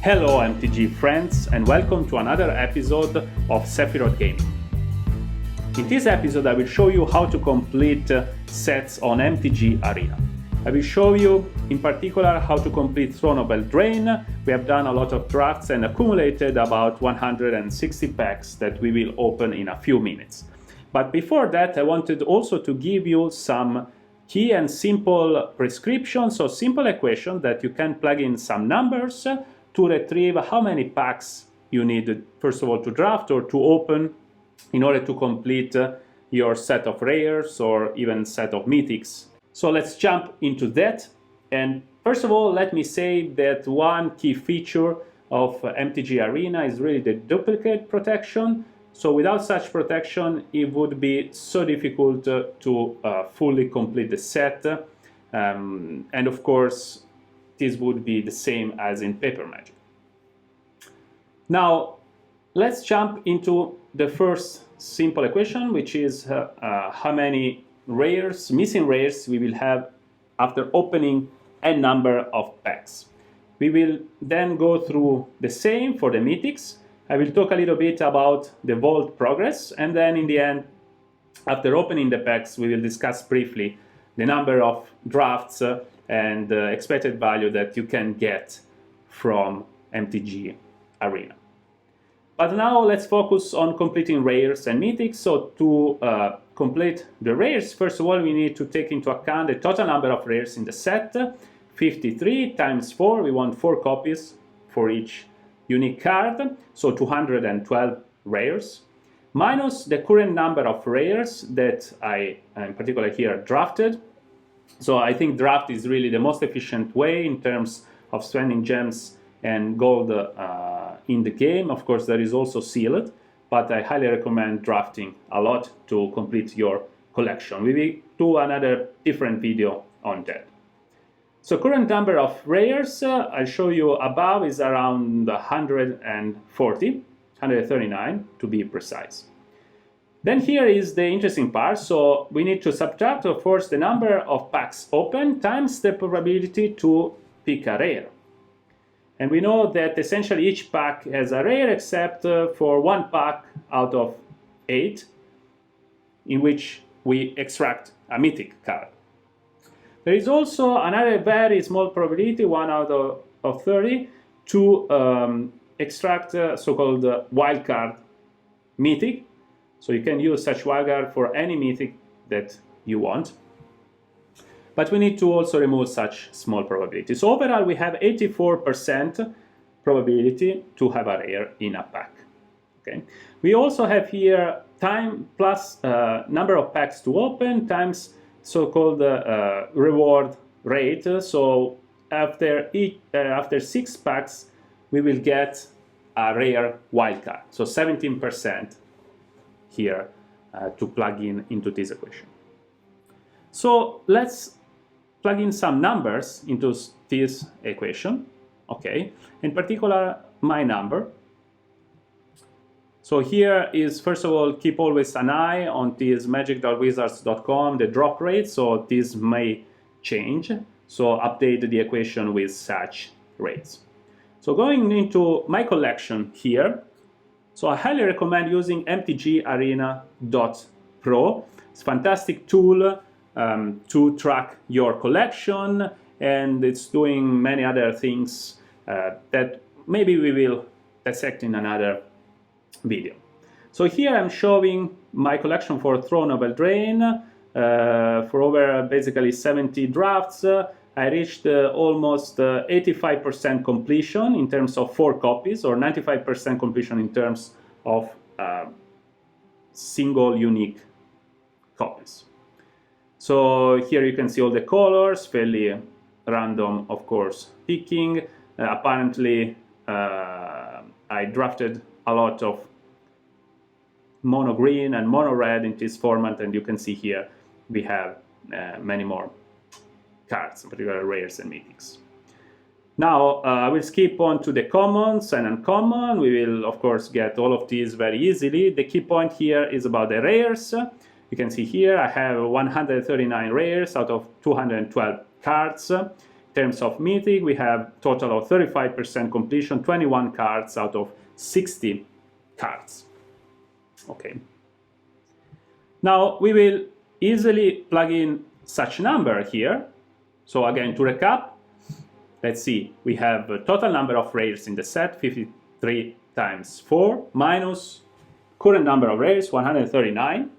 Hello MTG friends and welcome to another episode of Sephiroth Gaming. In this episode I will show you how to complete sets on MTG Arena. I will show you in particular how to complete Throne of Eldraine. We have done a lot of drafts and accumulated about 160 packs that we will open in a few minutes. But before that I wanted also to give you some key and simple prescriptions, so simple equations that you can plug in some numbers to retrieve how many packs you need, first of all, to draft or to open in order to complete your set of rares or even set of mythics. So let's jump into that. And first of all, let me say that one key feature of MTG Arena is really the duplicate protection. So without such protection, it would be so difficult to fully complete the set. And of course, this would be the same as in Paper Magic. Now, let's jump into the first simple equation, which is how many rares, missing rares, we will have after opening a number of packs. We will then go through the same for the mythics. I will talk a little bit about the vault progress, and then in the end, after opening the packs, we will discuss briefly the number of drafts and the expected value that you can get from MTG Arena. But now let's focus on completing rares and mythics. So to complete the rares, first of all, we need to take into account the total number of rares in the set. 53 times 4, we want 4 copies for each unique card, so 212 rares, minus the current number of rares that I, in particular here, drafted. So I think draft is really the most efficient way in terms of spending gems and gold in the game. Of course, there is also sealed, but I highly recommend drafting a lot to complete your collection. We will do another different video on that. So current number of rares, I'll show you above, is around 139 to be precise. Then here is the interesting part. So we need to subtract, of course, the number of packs open times the probability to pick a rare. And we know that essentially each pack has a rare except for one pack out of 8 in which we extract a mythic card. There is also another very small probability, 1 out of 30, to extract so-called wildcard mythic. So you can use such wildcard for any mythic that you want. But we need to also remove such small probability. So overall, we have 84% probability to have a rare in a pack. Okay. We also have here time plus number of packs to open times so-called reward rate. So after 6 packs, we will get a rare wildcard. So 17% here to plug into this equation. So let's plug in some numbers into this equation. Okay, in particular my number. So here is, first of all, keep always an eye on this magic.wizards.com, the drop rate, so this may change. So update the equation with such rates. So going into my collection here, so I highly recommend using mtgarena.pro. It's a fantastic tool to track your collection, and it's doing many other things that maybe we will dissect in another video. So here I'm showing my collection for Throne of Eldraine. For over basically 70 drafts, I reached almost 85% completion in terms of 4 copies, or 95% completion in terms of single unique copies. So here you can see all the colors, fairly random, of course, picking. Apparently, I drafted a lot of mono green and mono red in this format, and you can see here we have many more cards, in particular rares and mythics. Now I will skip on to the commons and uncommon. We will, of course, get all of these very easily. The key point here is about the rares. You can see here I have 139 rares out of 212 cards. terms of Mythic, we have total of 35% completion, 21 cards out of 60 cards. Okay. Now we will easily plug in such number here. So again, to recap, let's see, we have a total number of rares in the set, 53 times 4, minus current number of rares, 139,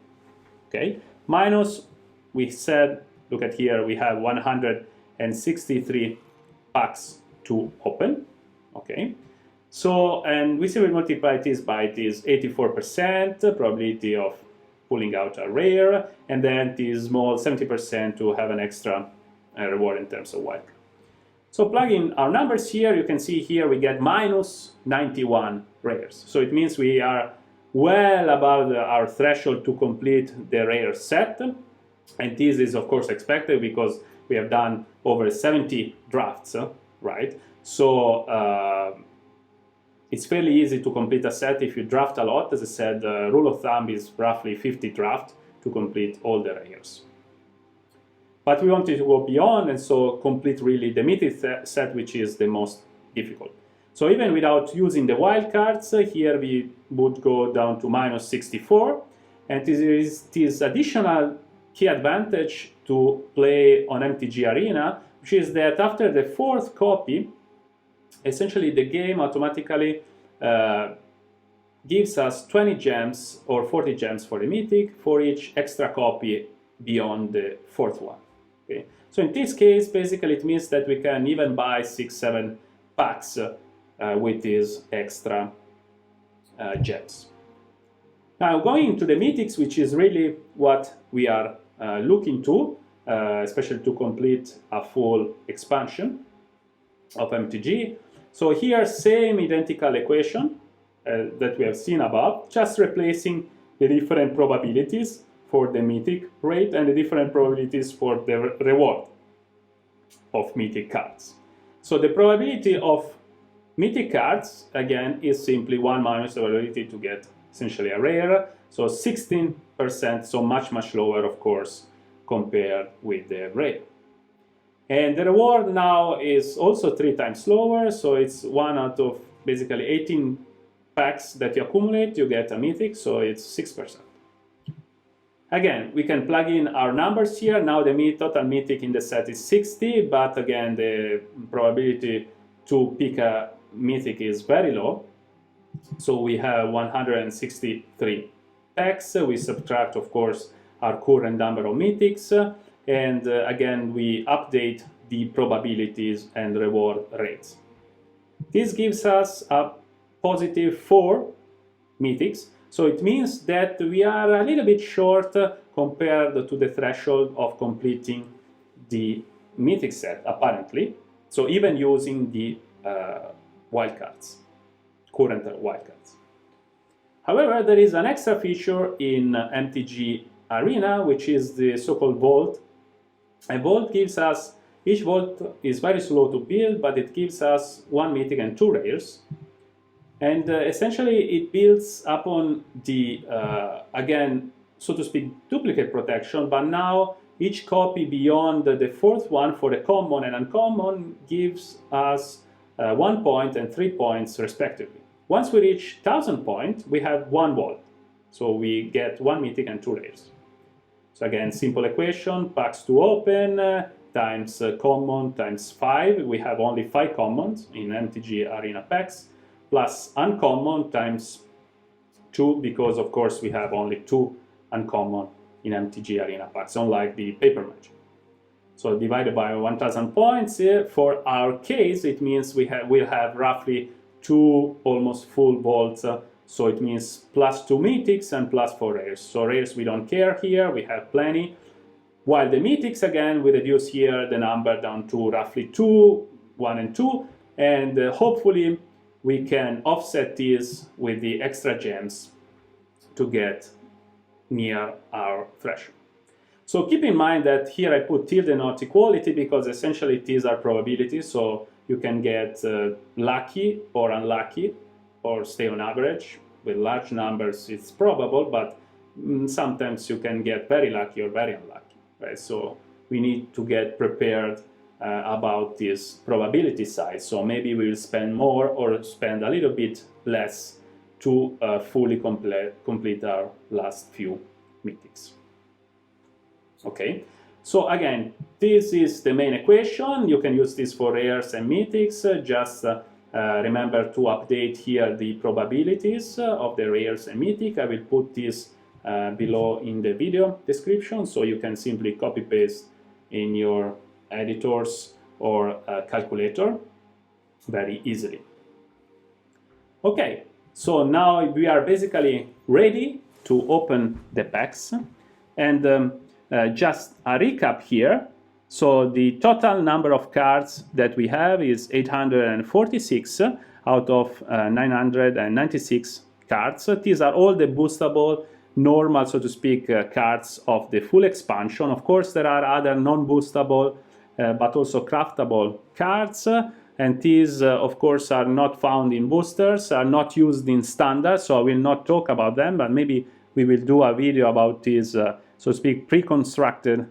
okay, minus, we said, look at here, we have 163 packs to open, okay. So, and we see we multiply this by this 84% probability of pulling out a rare, and then this small 70% to have an extra reward in terms of wildcard. So plug in our numbers here, you can see here we get minus 91 rares. So it means we are well above our threshold to complete the rare set. And this is of course expected because we have done over 70 drafts, right? So it's fairly easy to complete a set if you draft a lot. As I said, the rule of thumb is roughly 50 drafts to complete all the rares. But we wanted to go beyond and so complete really the mythic set, which is the most difficult. So even without using the wildcards, here we would go down to minus 64. And this is this additional key advantage to play on MTG Arena, which is that after the fourth copy, essentially the game automatically gives us 20 gems or 40 gems for the mythic for each extra copy beyond the fourth one. Okay. So in this case, basically it means that we can even buy 6-7 packs with these extra gems. Now going to the mythics, which is really what we are looking to, especially to complete a full expansion of MTG. So here, same identical equation that we have seen above, just replacing the different probabilities for the mythic rate and the different probabilities for the reward of mythic cards. So the probability of mythic cards, again, is simply 1 minus the probability to get essentially a rare, so 16%, so much lower, of course, compared with the rare. And the reward now is also 3 times lower, so it's 1 out of basically 18 packs that you accumulate, you get a mythic, so it's 6%. Again, we can plug in our numbers here. Now the total mythic in the set is 60, but again, the probability to pick a mythic is very low. So we have 163 packs. We subtract, of course, our current number of mythics. And again, we update the probabilities and reward rates. This gives us a positive 4 mythics. So it means that we are a little bit short compared to the threshold of completing the mythic set, apparently. So even using the wildcards, current wildcards. However, there is an extra feature in MTG Arena, which is the so-called vault. A vault gives us, each vault is very slow to build, but it gives us 1 mythic and 2 rares. And essentially it builds upon the, again, so to speak, duplicate protection, but now each copy beyond the fourth one for the common and uncommon gives us 1 point and 3 points respectively. Once we reach 1000 points, we have 1 vault. So we get 1 mythic and 2 rares. So again, simple equation, packs to open times common times 5. We have only 5 commons in MTG Arena packs, plus uncommon times 2, because of course we have only 2 uncommon in MTG Arena packs, unlike the paper magic. So divided by 1000 points, for our case, it means we'll have roughly 2 almost full vaults. So it means plus 2 mythics and plus 4 rares. So rares we don't care here, we have plenty. While the mythics, again, we reduce here the number down to roughly 2, 1 and 2. And hopefully we can offset this with the extra gems to get near our threshold. So keep in mind that here I put tilde not equality because essentially these are probabilities. So you can get lucky or unlucky or stay on average. With large numbers it's probable, but sometimes you can get very lucky or very unlucky, right? So we need to get prepared about this probability side. So maybe we will spend more or spend a little bit less to fully complete our last few mythics. Okay, so again, this is the main equation. You can use this for rares and mythics. Just remember to update here the probabilities of the rares and mythic. I will put this below in the video description, so you can simply copy paste in your editors or calculator very easily. Okay, so now we are basically ready to open the packs, and just a recap here. So the total number of cards that we have is 846 out of 996 cards. These are all the boostable, normal, so to speak, cards of the full expansion. Of course, there are other non-boostable but also craftable cards, and these of course are not found in boosters, are not used in standard, so I will not talk about them, but maybe we will do a video about these, so to speak, pre-constructed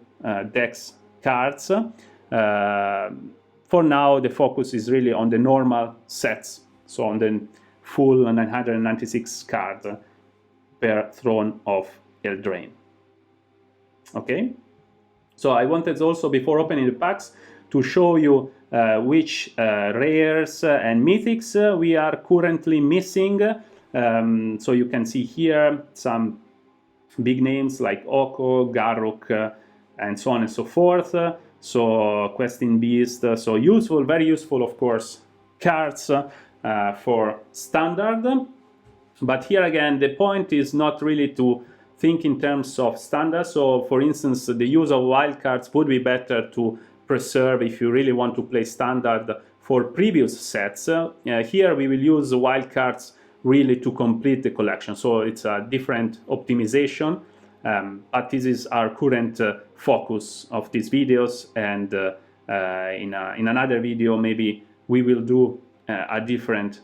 decks cards. For now, the focus is really on the normal sets, so on the full 996 cards per Throne of Eldraine. Okay, so I wanted also, before opening the packs, to show you which rares and mythics we are currently missing. So you can see here some big names like Oko, Garruk, and so on and so forth. So Questing Beast, so useful, very useful, of course, cards for standard. But here again, the point is not really to think in terms of standard. So for instance, the use of wildcards would be better to preserve if you really want to play standard for previous sets. Here we will use wildcards really to complete the collection. So it's a different optimization, but this is our current focus of these videos. And in another video, maybe we will do a different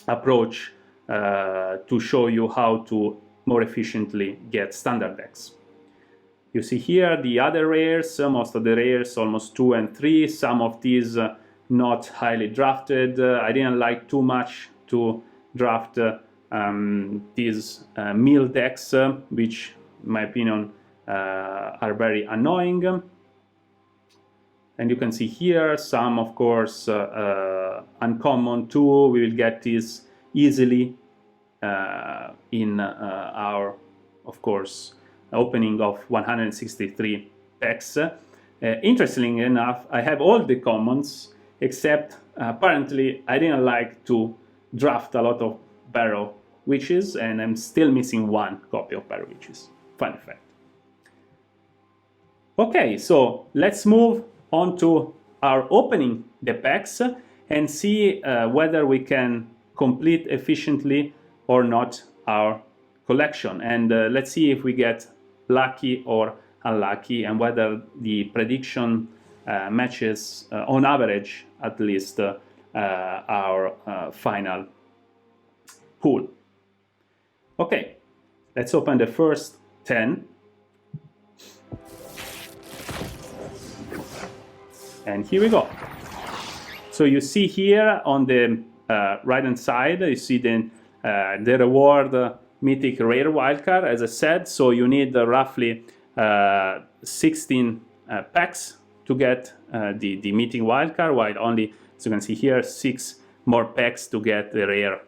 approach to show you how to more efficiently get standard decks. You see here the other rares, most of the rares almost 2 and 3, some of these not highly drafted. I didn't like too much to draft these mill decks, which in my opinion are very annoying. And you can see here some, of course, uncommon too. We will get this easily in our, of course, opening of 163 packs. Interestingly enough, I have all the commons, except apparently I didn't like to draft a lot of Barrow Witches, and I'm still missing one copy of Barrow Witches. Fun fact. Okay, so let's move on to our opening the packs and see whether we can complete efficiently or not our collection, and let's see if we get lucky or unlucky, and whether the prediction matches on average at least our final pool. Okay, let's open the first 10, and here we go. So you see here on the right hand side, you see the reward mythic rare wildcard, as I said. So you need roughly 16 packs to get the mythic wildcard, while only, as you can see here, 6 more packs to get the rare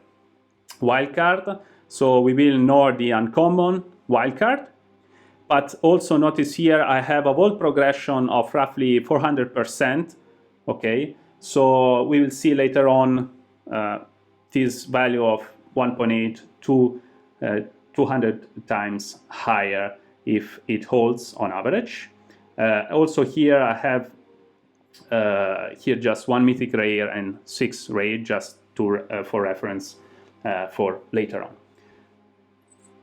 wildcard. So we will ignore the uncommon wildcard, but also notice here I have a vault progression of roughly 400%. Okay, so we will see later on this value of 1.8 to 200 times higher if it holds on average. Also here I have here just 1 mythic rare and 6 rare, just to for reference for later on.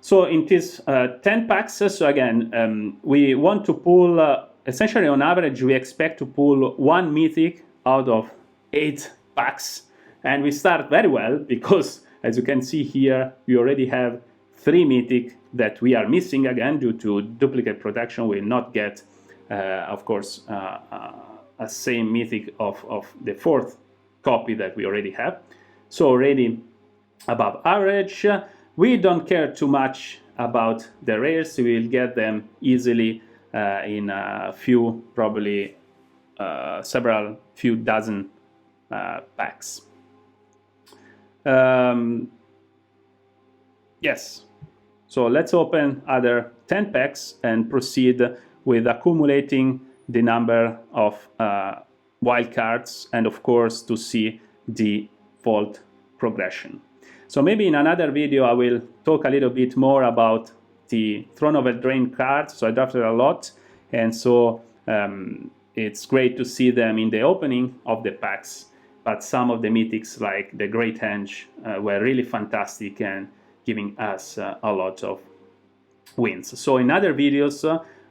So in these 10 packs, so again, we want to pull, essentially on average, we expect to pull 1 mythic out of 8 packs. And we start very well because, as you can see here, we already have 3 mythic that we are missing again due to duplicate protection. We will not get, of course, a same mythic of the fourth copy that we already have. So already above average. We don't care too much about the rares. We will get them easily in a few, probably few dozen packs. Yes, so let's open other 10 packs and proceed with accumulating the number of wildcards and of course to see the vault progression. So maybe in another video I will talk a little bit more about the Throne of Eldraine cards. So I drafted a lot, and so it's great to see them in the opening of the packs, but some of the mythics like the Great Henge were really fantastic and giving us a lot of wins. So in other videos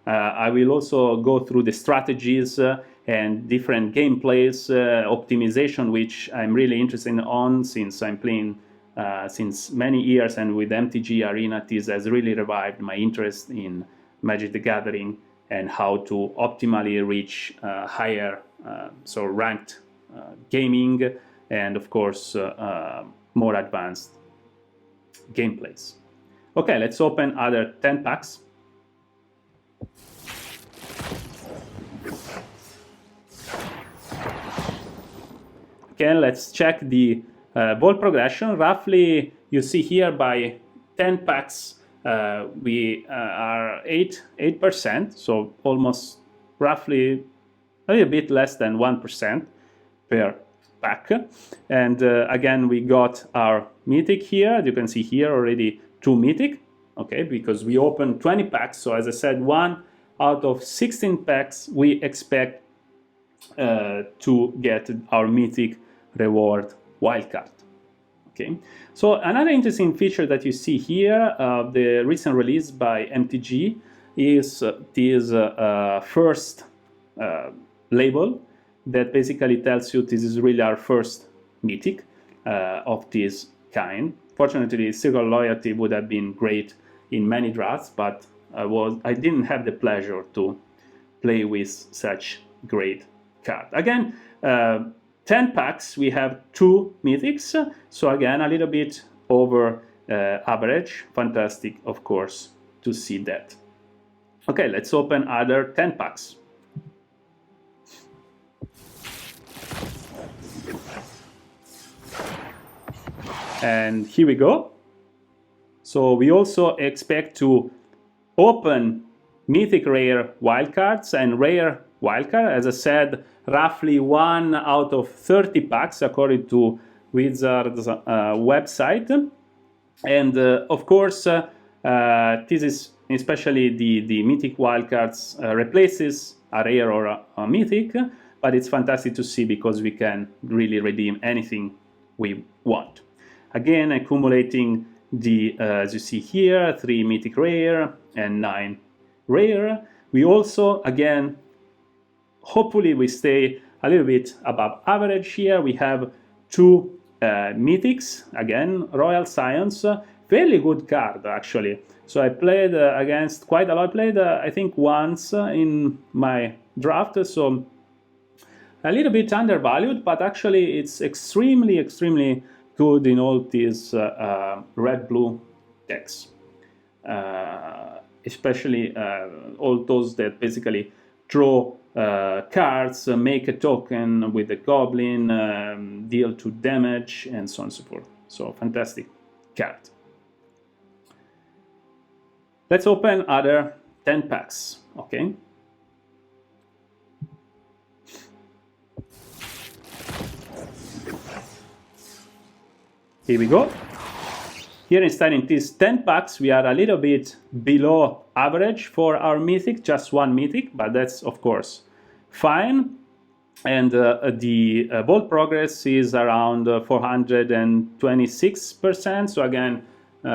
I will also go through the strategies and different gameplays, optimization, which I'm really interested on since I'm playing since many years, and with MTG Arena this has really revived my interest in Magic the Gathering and how to optimally reach higher so ranked gaming and of course more advanced gameplays. Okay, let's open other 10 packs. Okay, let's check the vault progression. Roughly, you see here by 10 packs, we are 8%, so almost roughly a little bit less than 1% per pack. And again, we got our mythic here. You can see here already 2 mythic, okay, because we opened 20 packs. So as I said, 1 out of 16 packs, we expect to get our mythic reward wildcard. Okay, so another interesting feature that you see here, the recent release by MTG, is this first label that basically tells you this is really our first mythic of this kind. Fortunately, Circle Loyalty would have been great in many drafts, but I didn't have the pleasure to play with such great card. Again, 10 packs, we have 2 mythics, so again a little bit over average. Fantastic, of course, to see that. Okay, let's open other 10 packs. And here we go. So we also expect to open mythic rare wildcards and rare wildcard. As I said, roughly 1 out of 30 packs according to Wizards website. And of course, this is especially the mythic wildcards replaces a rare or a mythic, but it's fantastic to see because we can really redeem anything we want. Again, accumulating the, as you see here, 3 mythic rare and 9 rare. We also, again, hopefully we stay a little bit above average here. We have 2 mythics, again, Royal Scions, fairly good card actually. So I played against quite a lot, played I think once in my draft, so a little bit undervalued, but actually it's extremely good in all these red-blue decks. Especially all those that basically draw cards, make a token with a goblin, deal 2 damage, and so on and so forth. So fantastic card. Let's open other 10 packs, okay? Here we go. Here instead in these 10 packs, we are a little bit below average for our mythic, just 1 mythic, but that's of course fine. And the vault progress is around 426%, so again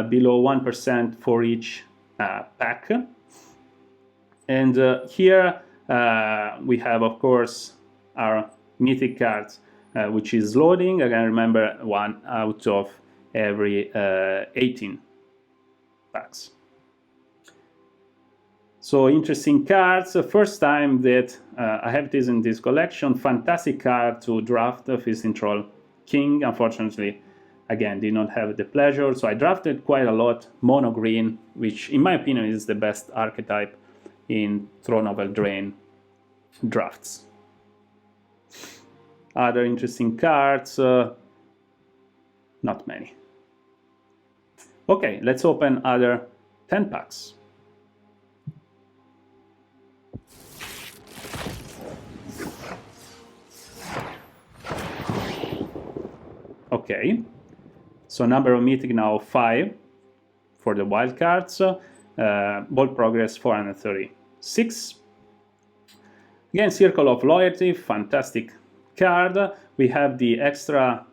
below 1% for each pack. And here we have of course our mythic cards, which is loading. Again, remember 1 out of every 18 packs. So interesting cards. First time that I have this in this collection. Fantastic card to draft the Feasting Troll King. Unfortunately, again, did not have the pleasure. So I drafted quite a lot mono green, which in my opinion is the best archetype in Throne of Eldraine drafts. Other interesting cards, not many. Okay, let's open other 10 packs. Okay, so number of mythic now 5 for the wild cards. Bold progress 436. Again, Circle of Loyalty, fantastic card. We have the extra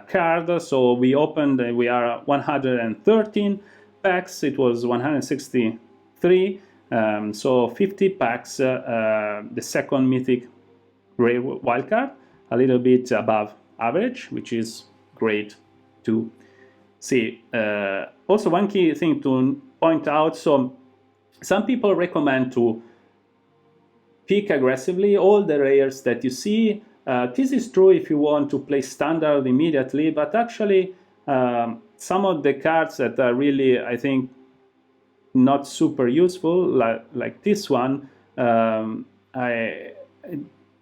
card, so we opened, we are 113 packs, it was 163, so 50 packs, the second mythic rare wildcard, a little bit above average, which is great to see. Also, one key thing to point out, so some people recommend to pick aggressively all the rares that you see. This is true if you want to play standard immediately, but actually some of the cards that are really, I think, not super useful, like this one, I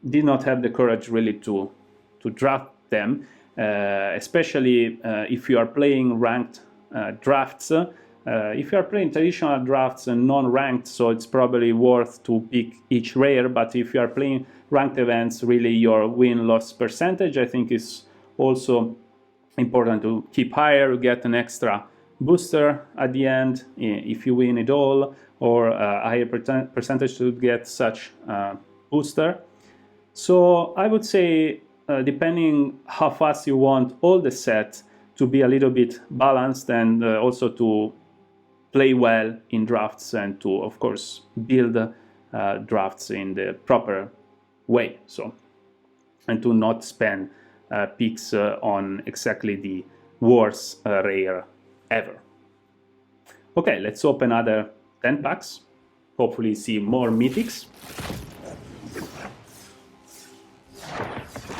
did not have the courage really to draft them, especially if you are playing ranked drafts. If you are playing traditional drafts and non-ranked, so it's probably worth to pick each rare, but if you are playing ranked events, really your win-loss percentage, I think, is also important to keep higher, get an extra booster at the end if you win it all, or a higher percentage to get such booster. So I would say, depending how fast you want all the set to be a little bit balanced, and also to play well in drafts, and to, of course, build drafts in the proper way. So, and to not spend picks on exactly the worst rare ever. Okay, let's open other 10 packs. Hopefully see more mythics.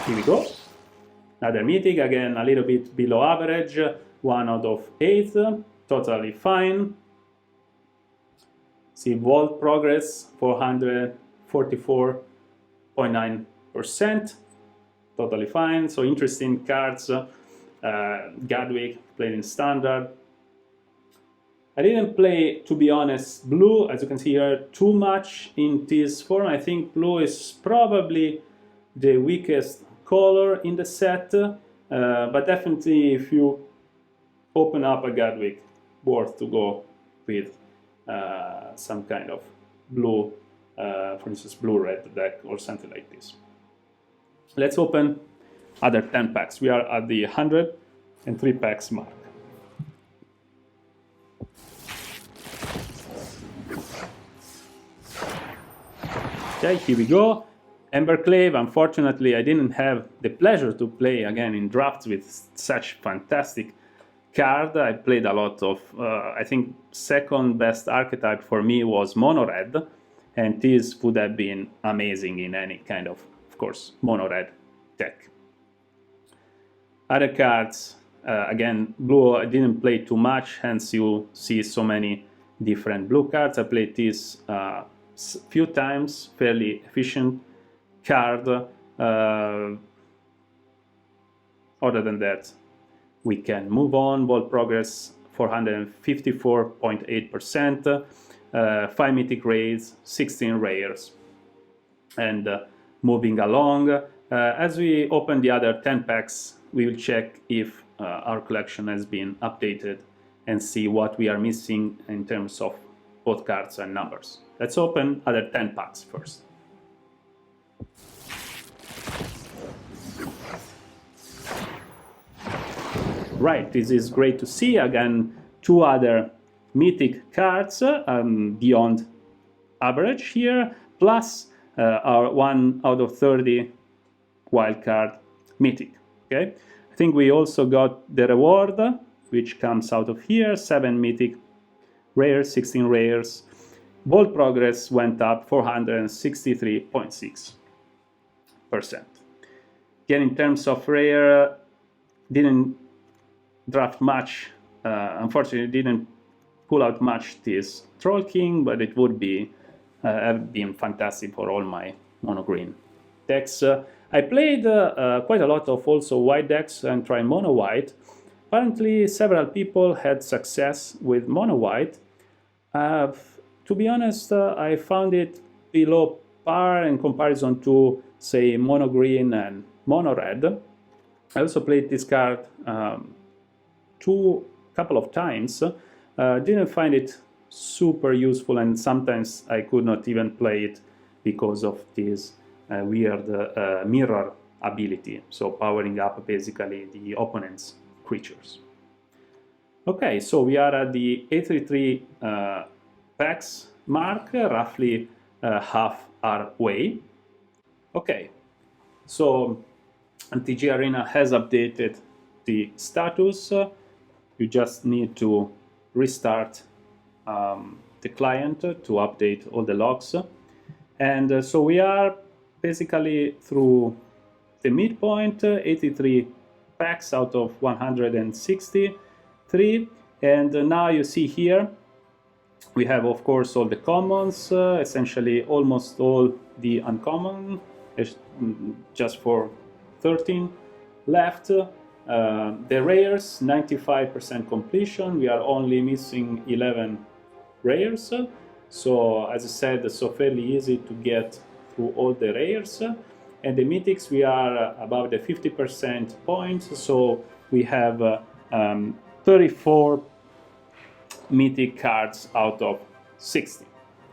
Here we go. Another mythic, again a little bit below average, 1 out of 8, totally fine. See Vault progress, 444.9%, totally fine. So interesting cards. Gadwick played in standard. I didn't play, to be honest, blue, as you can see here, too much in this form. I think blue is probably the weakest color in the set, but definitely if you open up a Gadwick, worth to go with some kind of blue, for instance blue-red deck or something like this. Let's open other 10 packs. We are at the 103 packs mark. Okay, here we go. Emberclave, unfortunately I didn't have the pleasure to play again in drafts with such fantastic card. I played a lot of, I think second best archetype for me was mono red, and this would have been amazing in any kind of course, mono red deck. Other cards, again, blue I didn't play too much, hence you see so many different blue cards. I played this few times, fairly efficient card. Other than that, we can move on. Vault progress 454.8%, 5 mythic rares, 16 rares. And moving along, as we open the other 10 packs, we will check if our collection has been updated and see what we are missing in terms of both cards and numbers. Let's open other 10 packs first. Right, this is great to see. Again, 2 other mythic cards beyond average here, plus our 1 out of 30 wildcard mythic. Okay, I think we also got the reward, which comes out of here, 7 mythic rares, 16 rares, Vault progress went up 463.6%. Again, in terms of rare, didn't draft much. Unfortunately, didn't pull out much this Troll King, but it would be have been fantastic for all my mono green decks. I played quite a lot of also white decks and tried mono white. Apparently, several people had success with mono white. To be honest, I found it below par in comparison to, say, mono green and mono red. I also played this card couple of times. Didn't find it super useful, and sometimes I could not even play it because of this weird mirror ability, so powering up basically the opponent's creatures. Okay, so we are at the 833 packs mark, roughly half our way. Okay, so MTG Arena has updated the status. You just need to restart the client to update all the logs. And so we are basically through the midpoint, 83 packs out of 163. And now you see here, we have, of course, all the commons, essentially almost all the uncommon, just for 13 left. The rares, 95% completion. We are only missing 11 rares. So as I said, it's so fairly easy to get through all the rares. And the mythics, we are above the 50% points. So we have 34 mythic cards out of 60.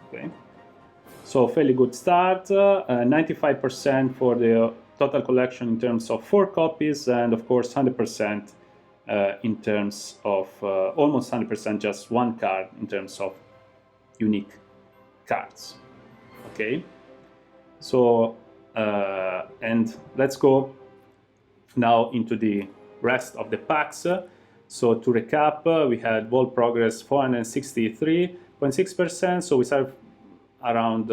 Okay, so fairly good start. 95% for the total collection in terms of 4 copies, and of course 100% in terms of almost 100% just 1 card in terms of unique cards. Okay, so and let's go now into the rest of the packs. So to recap, we had Vault progress 463.6%, so we start around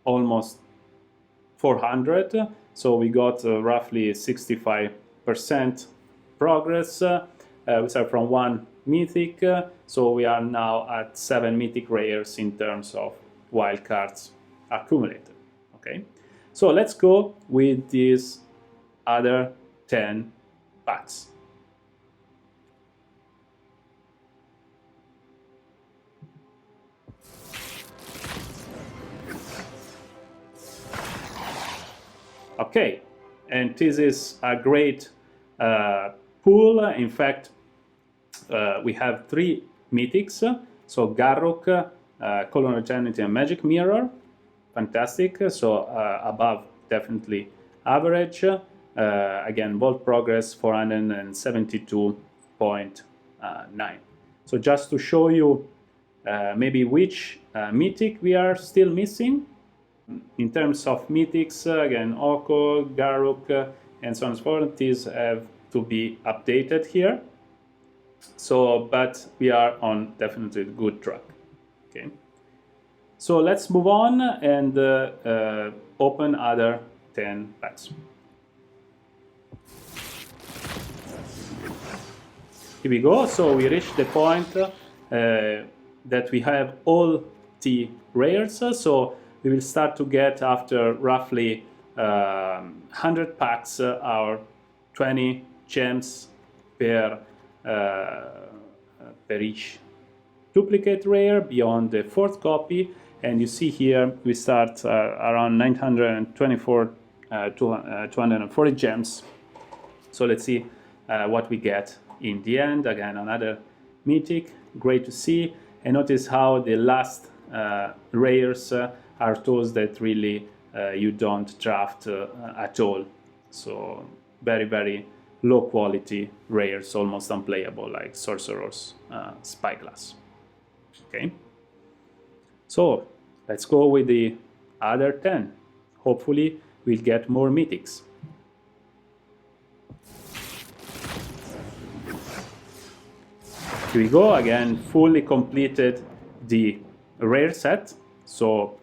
almost 400, so we got roughly 65% progress. We start from 1 mythic, so we are now at 7 mythic rares in terms of wildcards accumulated. Okay, so let's go with these other 10 packs. Okay, and this is a great pool. In fact, we have 3 mythics, so Garruk, Colonel Eternity, and Magic Mirror. Fantastic, so above definitely average. Again, Vault progress 472.9. So just to show you maybe which mythic we are still missing. In terms of mythics, again, Oko, Garruk, and so on and so forth, these have to be updated here. So, but we are on definitely good track. Okay, so let's move on and open other 10 packs. Here we go. So we reached the point that we have all the rares. So we will start to get, after roughly 100 packs, our 20 gems per each duplicate rare beyond the 4th copy. And you see here we start around 924, 240 gems. So let's see what we get in the end. Again, another mythic, great to see. And notice how the last rares are those that really you don't draft at all. So very, very low quality rares, almost unplayable, like Sorcerer's Spyglass. Okay, so let's go with the other 10. Hopefully we'll get more mythics. Here we go, again, fully completed the rare set, so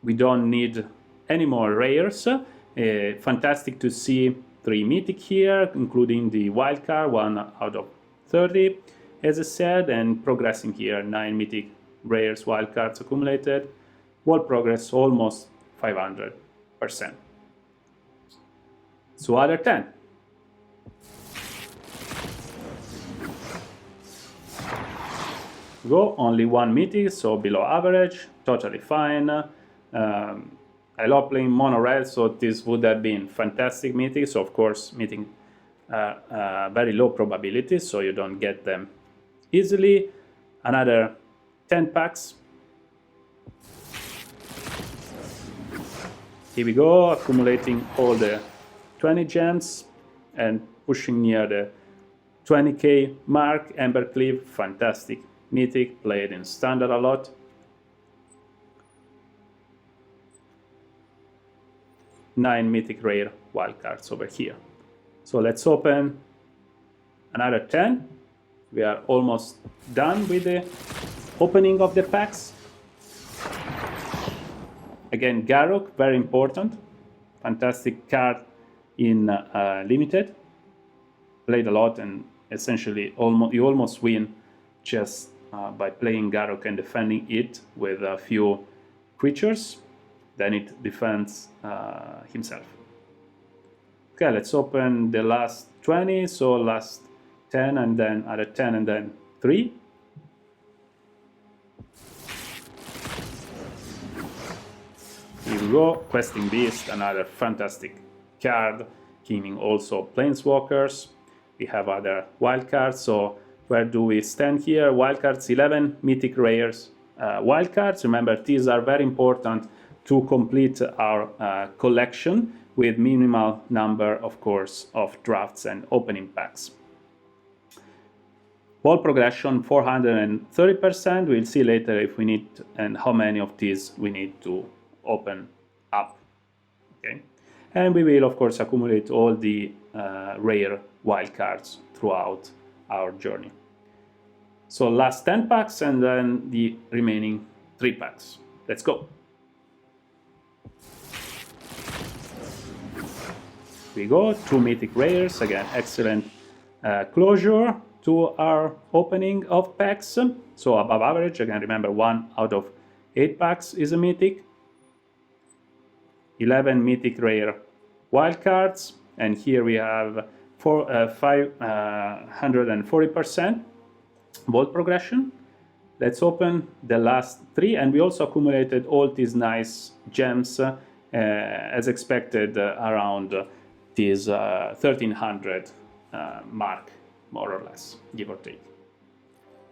we don't need any more rares. Fantastic to see 3 mythic here, including the wildcard, 1 out of 30, as I said, and progressing here, 9 mythic rares, wildcards accumulated. World progress almost 500%. So other 10. Go, only 1 mythic, so below average, totally fine. I love playing mono red, so this would have been fantastic mythic. So of course, mythic very low probability, so you don't get them easily. Another 10 packs. Here we go, accumulating all the 20 gems and pushing near the 20k mark. Embercleave, fantastic mythic, played in standard a lot. Nine mythic rare wildcards over here. So let's open another 10. We are almost done with the opening of the packs. Again, Garruk, very important. Fantastic card in limited. Played a lot, and essentially you almost win just by playing Garruk and defending it with a few creatures. Then it defends himself. Okay, let's open the last 20, so last 10 and then other 10 and then 3. Here we go, Questing Beast, another fantastic card, giving also Planeswalkers. We have other wildcards, so where do we stand here? Wildcards, 11 mythic rares. Wildcards, remember, these are very important to complete our collection with minimal number, of course, of drafts and opening packs. Ball progression 430%. We'll see later if we need and how many of these we need to open up. Okay, and we will, of course, accumulate all the rare wildcards throughout our journey. So last 10 packs and then the remaining 3 packs. Let's go. We go, 2 mythic rares, again, excellent closure to our opening of packs. So above average, again, remember 1 out of 8 packs is a mythic. 11 mythic rare wildcards, and here we have 540% ball progression. Let's open the last 3, and we also accumulated all these nice gems as expected around this 1300 mark, more or less, give or take.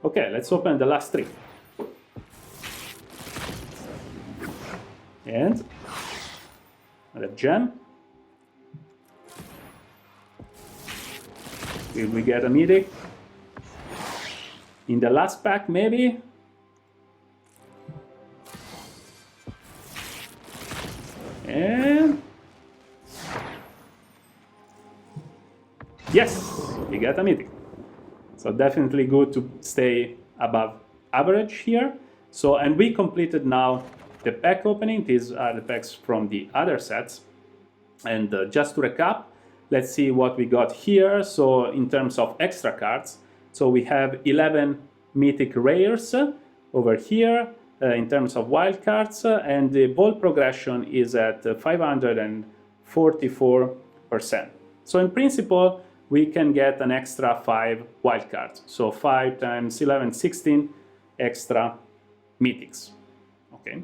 Okay, let's open the last 3. And the gem. Will we get a mythic? In the last pack, maybe? And yes, we get a mythic. So definitely good to stay above average here. So, and we completed now the pack opening. These are the packs from the other sets. And just to recap, let's see what we got here. So in terms of extra cards, so we have 11 mythic rares over here in terms of wild cards, and the ball progression is at 544%. So in principle, we can get an extra 5 wild cards. So 5 times 11, 16 extra mythics. Okay.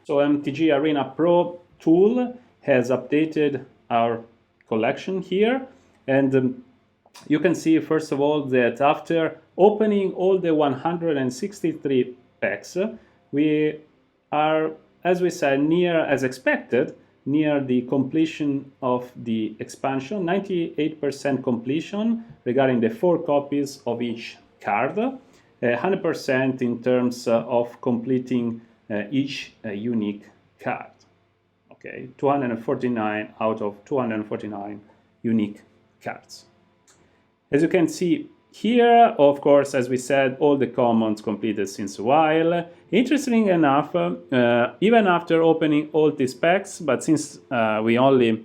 So MTG Arena Pro tool has updated our collection here, and you can see first of all that after opening all the 163 packs, we are, as we said, near, as expected, near the completion of the expansion, 98% completion regarding the 4 copies of each card, 100% in terms of completing each unique card. Okay, 249 out of 249 unique cards. As you can see, here, of course, as we said, all the commons completed since a while. Interesting enough, even after opening all these packs, but since we only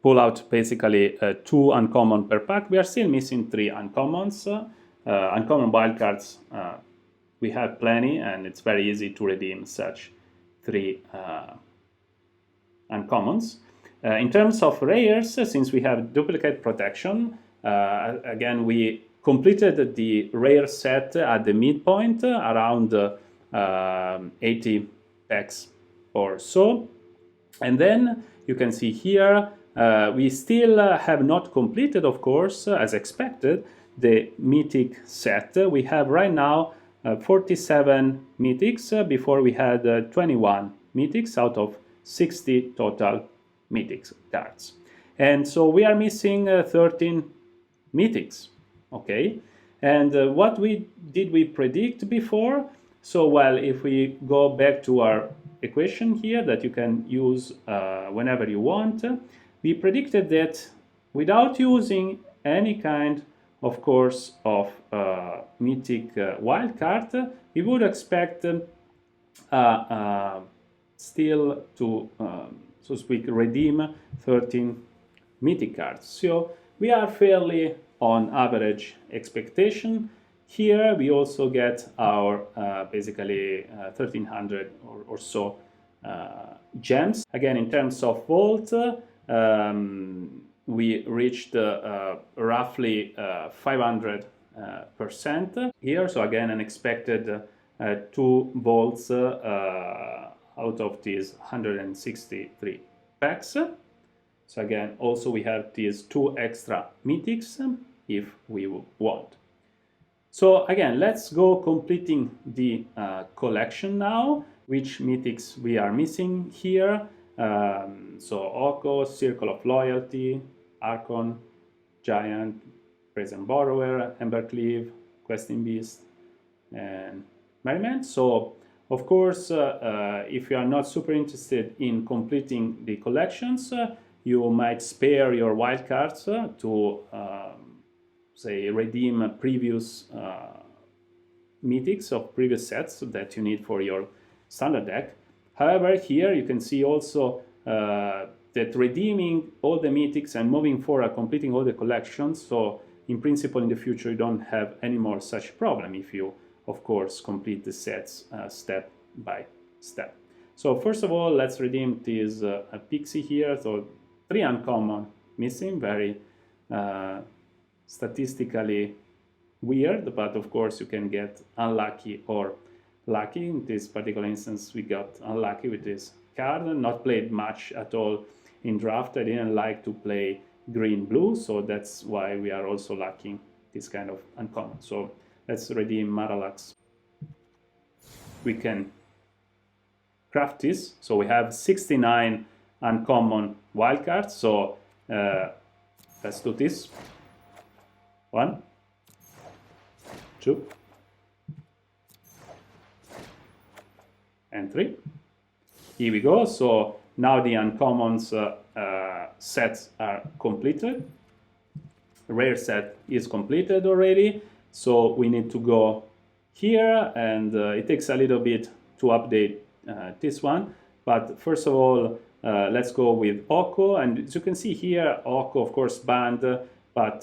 pull out basically 2 uncommon per pack, we are still missing 3 uncommons. Uncommon wildcards, we have plenty, and it's very easy to redeem such 3 uncommons. In terms of rares, since we have duplicate protection, again, we completed the rare set at the midpoint, around 80 packs or so. And then you can see here, we still have not completed, of course, as expected, the mythic set. We have right now 47 mythics, before we had 21 mythics out of 60 total mythics cards. And so we are missing 13 mythics, okay? And what did we predict before? So, well, if we go back to our equation here that you can use whenever you want, we predicted that without using any kind, of course, of mythic wildcard, we would expect still to so to speak, redeem 13 mythic cards. So we are fairly on average expectation. Here we also get our basically 1300 or so gems. Again, in terms of vault, we reached roughly 500% here. So again, an expected 2 vaults out of these 163 packs. So again, also we have these 2 extra mythics if we want. So again, let's go completing the collection now. Which mythics we are missing here? So Oko, Circle of Loyalty, Archon, Giant, Present Borrower, Embercleave, Questing Beast, and Merryman. So of course, if you are not super interested in completing the collections, you might spare your wildcards to, say, redeem previous mythics of previous sets that you need for your standard deck. However, here you can see also that redeeming all the mythics and moving forward, completing all the collections, so in principle in the future you don't have any more such problem if you of course complete the sets step by step. So first of all, let's redeem this pixie here. So 3 uncommon missing, very statistically weird, but of course you can get unlucky or lucky. In this particular instance we got unlucky with this card, not played much at all in draft. I didn't like to play green blue, so that's why we are also lacking this kind of uncommon. So let's redeem Maralax. We can craft this. So we have 69 uncommon wildcards. So let's do this. 1, 2, and 3. Here we go. So now the uncommons sets are completed. The rare set is completed already. So we need to go here, and it takes a little bit to update this one. But first of all, let's go with Oko. And as you can see here, Oko, of course, banned, but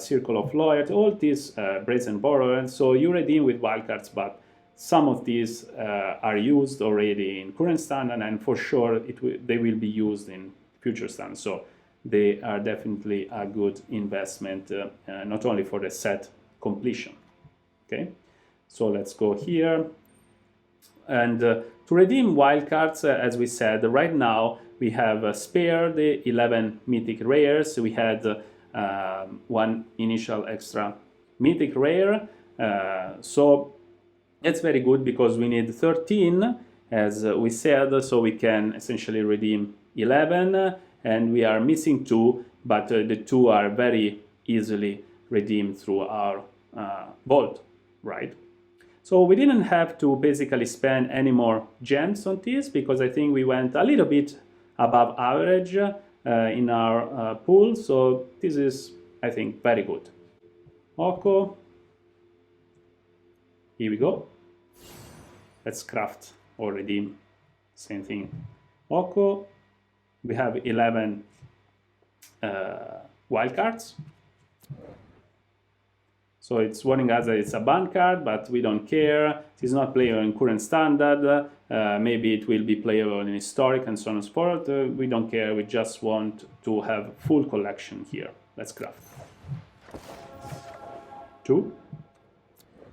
Circle of Loyalty, all these Brazen Borrower. So you redeem with wildcards, but some of these are used already in current standard, and for sure they will be used in future standard. So they are definitely a good investment, not only for the set completion. Okay, so let's go here. And to redeem wildcards, as we said, right now we have spared the 11 mythic rares. We had 1 initial extra mythic rare. So it's very good because we need 13, as we said, so we can essentially redeem 11, and we are missing 2, but the 2 are very easily redeemed through our vault, right? So we didn't have to basically spend any more gems on this, because I think we went a little bit above average in our pool. So this is I think, very good. Oko. Here we go. Let's craft or redeem. Same thing. Oko. We have 11 wildcards. So it's warning us that it's a ban card, but we don't care. It's not playable in current standard. Maybe it will be playable in historic and so on and so forth. We don't care. We just want to have full collection here. Let's craft. 2.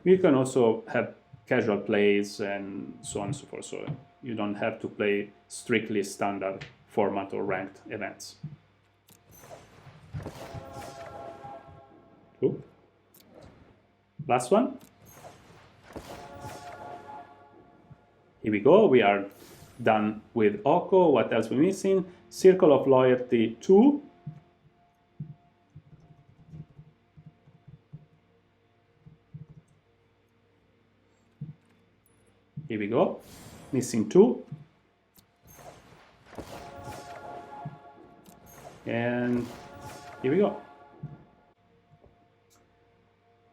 You can also have casual plays and so on and so forth. So you don't have to play strictly standard format or ranked events. 2. Last one. Here we go. We are done with Oko. What else we're missing? Circle of Loyalty 2. Here we go. Missing 2. And here we go.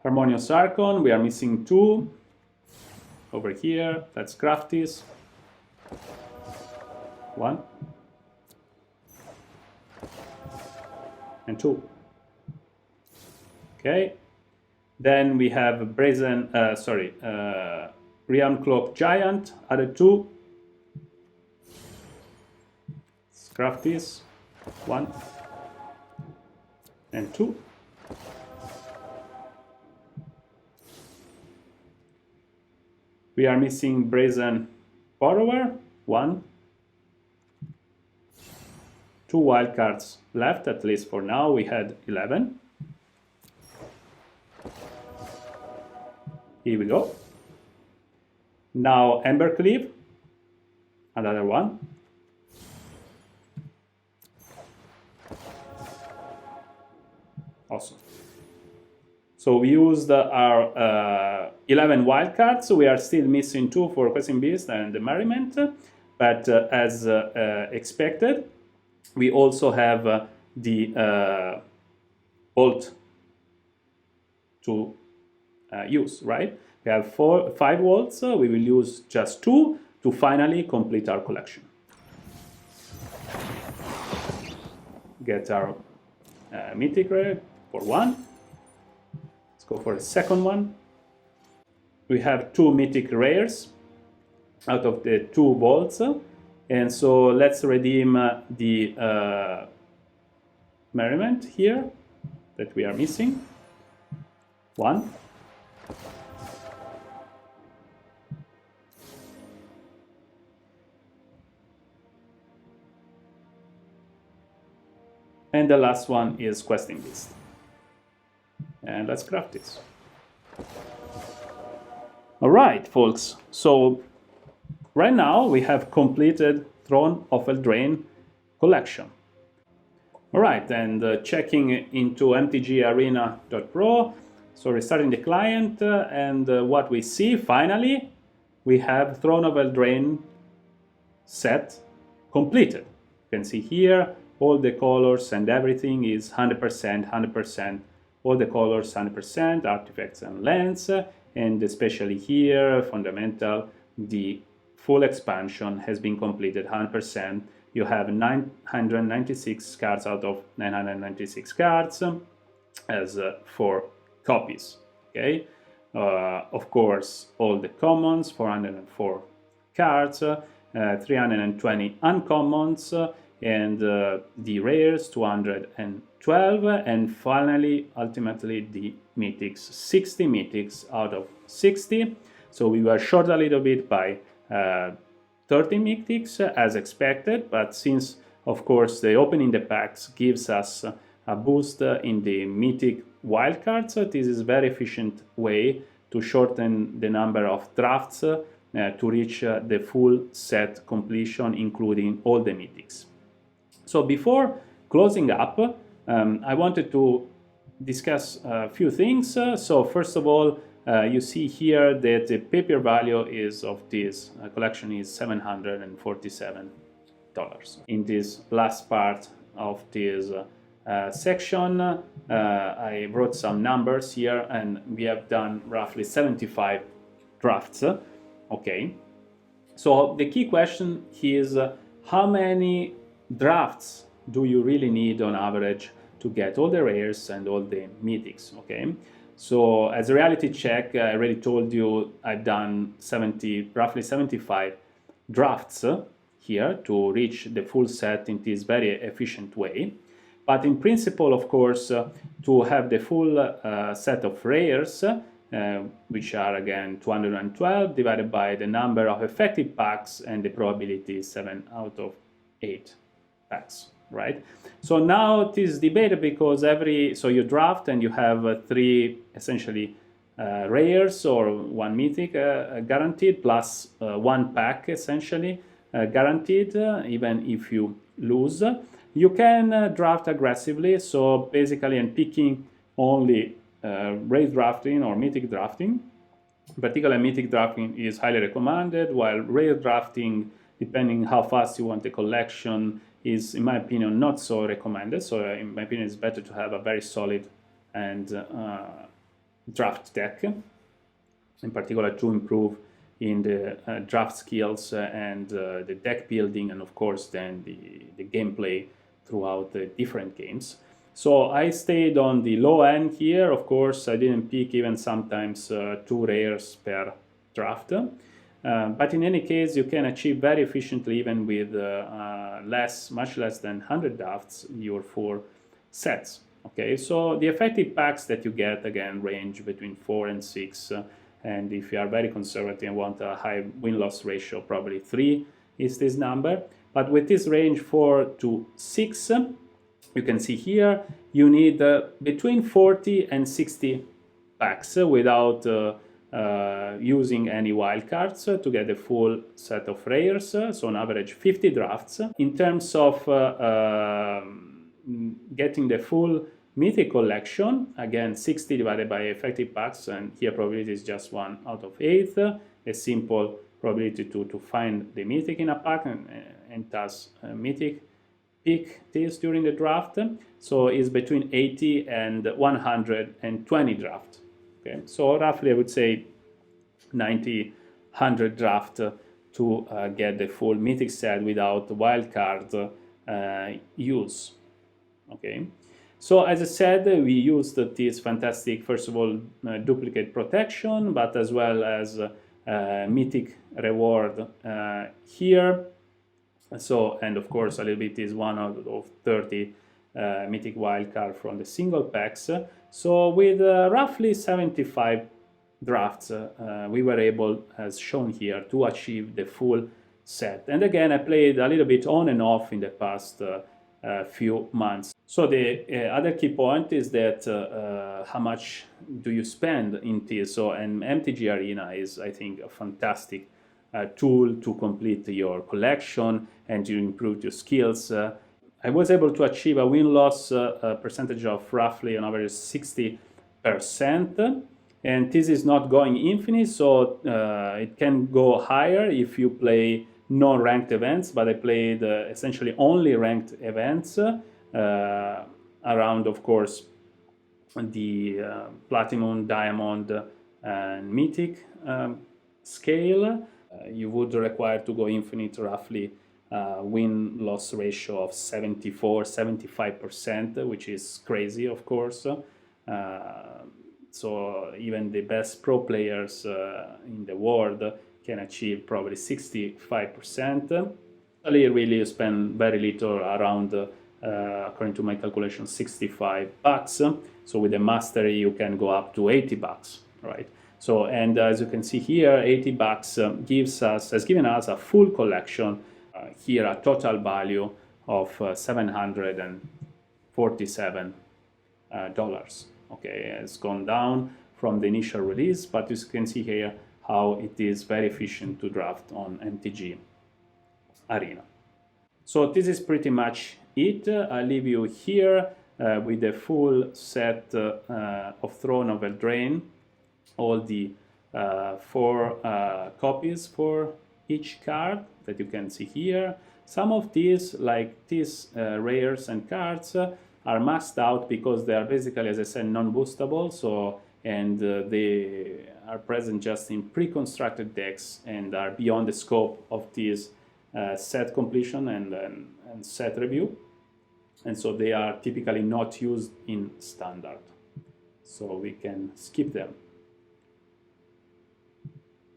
Harmonious Archon, we are missing 2 over here. Let's craft this. 1 and 2. Okay. Then we have Brazen, Realm Cloak Giant, added 2. Let's craft this. 1 and 2. We are missing Brazen Borrower, 1. 2 wildcards left, at least for now. We had 11. Here we go. Now Embercleave, another 1. Awesome. So we used our 11 wildcards. We are still missing 2 for Questing Beast and the Merriment, but as expected, we also have the Bolt to use, right? We have 5 volts. We will use just 2 to finally complete our collection. Get our Mythic rare for 1. Let's go for a second one. We have 2 Mythic rares out of the 2 volts. And so let's redeem the Merriment here that we are missing. 1. And the last one is Questing Beast. And let's craft this. All right, folks. So right now we have completed Throne of Eldraine collection. All right, and checking into mtgarena.pro. So restarting the client, and what we see finally, we have Throne of Eldraine set completed. You can see here all the colors and everything is 100%, 100%. All the colors 100%, artifacts and lands, and especially here, fundamental, the full expansion has been completed 100%. You have 996 cards out of 996 cards as 4 copies. Okay, of course, all the commons, 404 cards, 320 uncommons, and the rares, 212, and finally, ultimately, the mythics, 60 mythics out of 60. So we were short a little bit by 30 mythics as expected, but since, of course, the opening the packs gives us a boost in the mythic wildcards, this is a very efficient way to shorten the number of drafts to reach the full set completion, including all the mythics. So before closing up, I wanted to discuss a few things. So first of all, you see here that the paper value is of this collection is $747. In this last part of this section, I wrote some numbers here, and we have done roughly 75 drafts. Okay, so the key question is how many drafts do you really need on average to get all the rares and all the mythics? Okay, so as a reality check, I already told you I've done roughly 75 drafts here to reach the full set in this very efficient way. But in principle, of course, to have the full set of rares, which are again 212 divided by the number of effective packs, and the probability is 7 out of 8 packs, right? So now it is debated because so you draft and you have 3 essentially rares or 1 mythic guaranteed, plus 1 pack essentially guaranteed, even if you lose. You can draft aggressively, so basically I'm picking only raid drafting or mythic drafting. Particularly mythic drafting is highly recommended, while raid drafting, depending how fast you want the collection, is in my opinion not so recommended. So in my opinion it's better to have a very solid and draft deck, in particular to improve in the draft skills and the deck building, and of course then the gameplay throughout the different games. So I stayed on the low end here. Of course, I didn't pick even sometimes 2 rares per draft. But in any case, you can achieve very efficiently, even with much less than 100 drafts, your 4 sets. Okay, so the effective packs that you get again range between 4 and 6. And if you are very conservative and want a high win-loss ratio, probably 3 is this number. But with this range 4 to 6, you can see here, you need between 40 and 60 packs without using any wildcards to get the full set of rares, so on average 50 drafts. In terms of getting the full mythic collection, again 60 divided by effective packs, and here probability is just 1 out of 8, a simple probability to find the mythic in a pack, and thus mythic pick this during the draft. So it's between 80 and 120 draft. Okay, so roughly I would say 90-100 draft to get the full mythic set without wildcard use. Okay, so as I said, we used this fantastic, first of all, duplicate protection, but as well as mythic reward here. So, and of course a little bit is 1 out of 30 mythic wildcard from the single packs. So with roughly 75 drafts, we were able, as shown here, to achieve the full set. And again, I played a little bit on and off in the past few months. So the other key point is that how much do you spend in this? So, and MTG Arena is, I think, a fantastic tool to complete your collection and to improve your skills. I was able to achieve a win-loss percentage of roughly on average 60%, and this is not going infinite, so it can go higher if you play non-ranked events, but I played essentially only ranked events around, of course, the Platinum, Diamond, and Mythic scale. You would require to go infinite roughly win-loss ratio of 74-75%, which is crazy, of course. So even the best pro players in the world can achieve probably 65%. Really, you spend very little, around, according to my calculation, $65. So with the mastery, you can go up to $80, right? So, and as you can see here, $80 has given us a full collection. Here, a total value of $747. Okay, it's gone down from the initial release, but you can see here how it is very efficient to draft on MTG Arena. So this is pretty much it. I'll leave you here with the full set of Throne of Eldraine, all the 4 copies for each card that you can see here. Some of these, like these rares and cards, are maxed out because they are basically, as I said, non-boostable. So they are present just in pre-constructed decks and are beyond the scope of this set completion and set review. And so they are typically not used in standard. So we can skip them.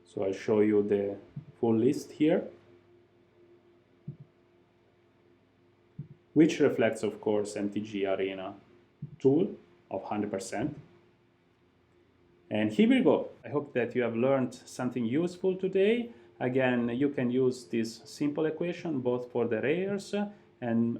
So I'll show you the full list here, which reflects, of course, MTG Arena tool of 100%. And here we go. I hope that you have learned something useful today. Again, you can use this simple equation both for the rares and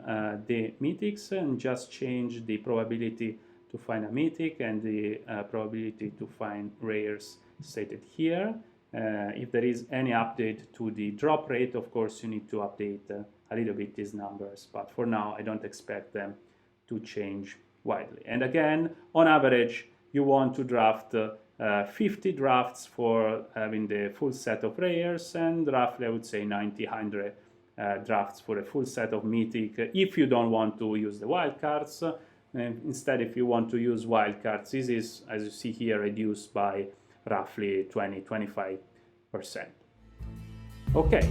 the mythics, and just change the probability to find a mythic and the probability to find rares stated here. If there is any update to the drop rate, of course, you need to update a little bit these numbers, but for now I don't expect them to change widely. And again, on average, you want to draft 50 drafts for having the full set of rares, and roughly I would say 90-100 drafts for a full set of mythic if you don't want to use the wildcards. Instead, if you want to use wildcards, this is, as you see here, reduced by roughly 20-25%. Okay,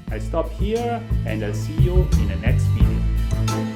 I stop here and I'll see you in the next video.